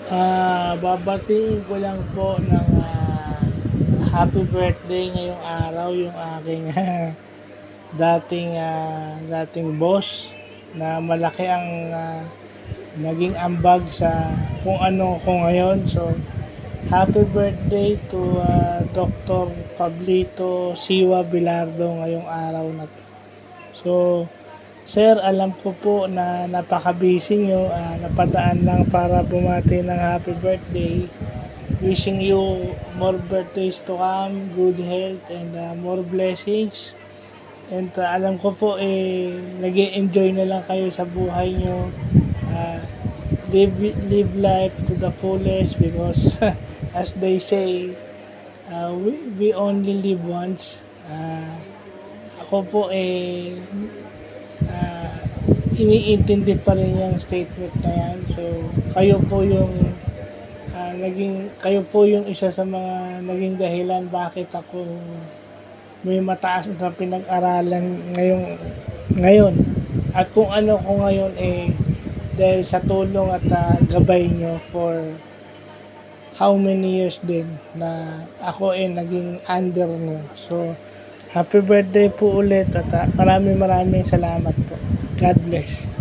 Babatiin ko lang po ng happy birthday ngayong araw yung aking dating boss na malaki ang naging ambag sa kung ano ko ngayon. So, happy birthday to Dr. Pablito Siwa Bilardo ngayong araw na to. So, sir, alam ko po na napaka-busy nyo, napadaan lang para bumati ng happy birthday. Wishing you more birthdays to come, good health, and more blessings. And alam ko po, nag-enjoy na lang kayo sa buhay nyo. Uh, live life to the fullest because as they say, we only live once. Ako po iniintindi pa rin yung statement na yan. So, kayo po yung isa sa mga naging dahilan bakit ako may mataas na pinag-aralan ngayon. At kung ano ko ngayon dahil sa tulong at gabay nyo for how many years din na ako naging under nyo. So, happy birthday po ulit at maraming salamat po. God bless.